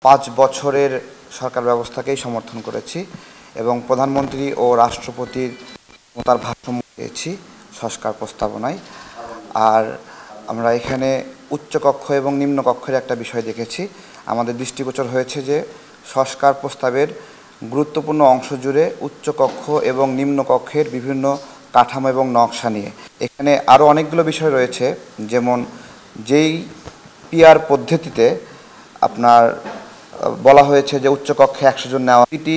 5 বছরের সরকার ব্যবস্থাকেই সমর্থন করেছি এবং প্রধানমন্ত্রী ও রাষ্ট্রপতির তার ভারসাম্য পেয়েছি সংস্কার প্রস্তাবনায়। আর আমরা এখানে উচ্চকক্ষ এবং নিম্নকক্ষের একটা বিষয় দেখেছি। আমাদের দৃষ্টিগোচর হয়েছে যে সংস্কার প্রস্তাবের গুরুত্বপূর্ণ অংশ জুড়ে উচ্চকক্ষ এবং নিম্নকক্ষের বিভিন্ন কাঠামো এবং নকশা নিয়ে এখানে আরও অনেকগুলো বিষয় রয়েছে, যেমন যেই পিআর পদ্ধতিতে আপনার বলা হয়েছে যে উচ্চকক্ষে 100 জন নেওয়া, এটি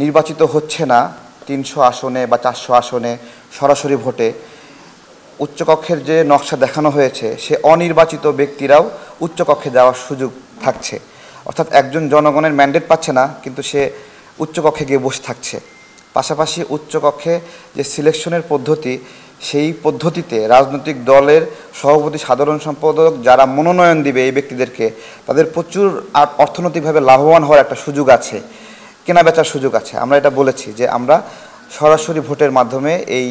নির্বাচিত হচ্ছে না 300 আসনে বা 400 আসনে সরাসরি ভোটে। উচ্চকক্ষের যে নকশা দেখানো হয়েছে সে অনির্বাচিত ব্যক্তিরাও উচ্চকক্ষে যাওয়ার সুযোগ থাকছে, অর্থাৎ একজন জনগণের ম্যান্ডেট পাচ্ছে না কিন্তু সে উচ্চকক্ষে গিয়ে বসে থাকছে। পাশাপাশি উচ্চকক্ষে যে সিলেকশনের পদ্ধতি, সেই পদ্ধতিতে রাজনৈতিক দলের সভাপতি, সাধারণ সম্পাদক যারা মনোনয়ন দিবে এই ব্যক্তিদেরকে, তাদের প্রচুর অর্থনৈতিকভাবে লাভবান হওয়ার একটা সুযোগ আছে, কেনাবেচার সুযোগ আছে। আমরা এটা বলেছি যে আমরা সরাসরি ভোটের মাধ্যমে এই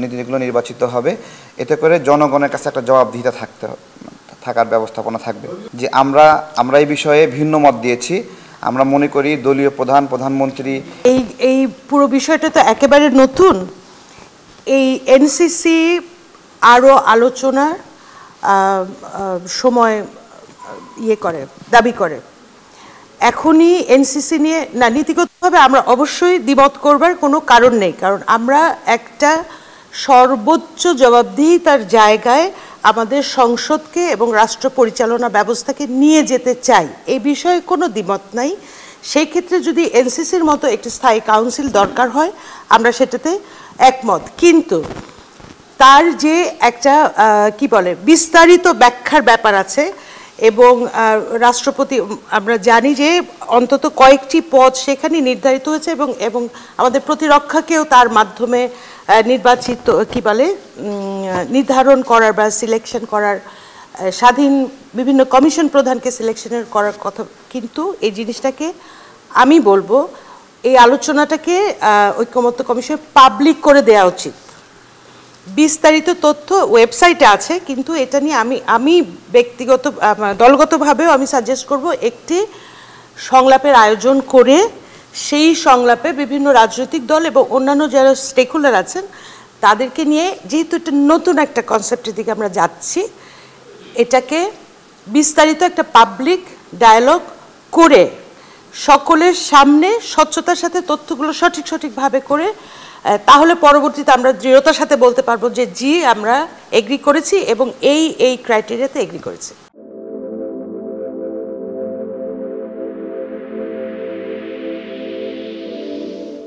নীতিগুলো নির্বাচিত হবে, এতে করে জনগণের কাছে একটা জবাবদিহিতা থাকার ব্যবস্থাপনা থাকবে। যে আমরা এই বিষয়ে ভিন্ন মত দিয়েছি। আমরা মনে করি দলীয় প্রধানমন্ত্রী এই পুরো বিষয়টা তো একেবারে নতুন। এই এনসিসি আরও আলোচনার সময় দাবি করে। এখনই এনসিসি নিয়ে না, নীতিগতভাবে আমরা অবশ্যই দ্বিমত করবার কোনো কারণ নেই, কারণ আমরা একটা সর্বোচ্চ জবাবদিহিতার জায়গায় আমাদের সংসদকে এবং রাষ্ট্র পরিচালনা ব্যবস্থাকে নিয়ে যেতে চাই, এই বিষয়ে কোনো দ্বিমত নাই। সেই ক্ষেত্রে যদি এনসিসির মতো একটি স্থায়ী কাউন্সিল দরকার হয় আমরা সেটাতে একমত, কিন্তু তার যে একটা বিস্তারিত ব্যাখ্যার ব্যাপার আছে এবং রাষ্ট্রপতি, আমরা জানি যে অন্তত কয়েকটি পদ সেখানে নির্ধারিত হয়েছে এবং আমাদের প্রতিরক্ষাকেও তার মাধ্যমে নির্ধারণ করার বা সিলেকশন করার, স্বাধীন বিভিন্ন কমিশন প্রধানকে সিলেকশনের করার কথা। কিন্তু এই জিনিসটাকে আমি বলবো, এই আলোচনাটাকে ঐকমত্য কমিশন পাবলিক করে দেওয়া উচিত। বিস্তারিত তথ্য ওয়েবসাইটে আছে, কিন্তু এটা নিয়ে আমি দলগতভাবেও আমি সাজেস্ট করব একটি সংলাপের আয়োজন করে সেই সংলাপে বিভিন্ন রাজনৈতিক দল এবং অন্যান্য যারা স্টেক হোল্ডার আছেন তাদেরকে নিয়ে, যেহেতু এটা নতুন একটা কনসেপ্টের দিকে আমরা যাচ্ছি, এটাকে বিস্তারিত একটা পাবলিক ডায়ালগ করে সকলের সামনে স্বচ্ছতার সাথে তথ্যগুলো সঠিকভাবে করে, তাহলে পরবর্তীতে আমরা দৃঢ়তার সাথে বলতে পারবো যে জি আমরা এগ্রি করেছি এবং এই ক্রাইটেরিয়াতে এগ্রি করেছি।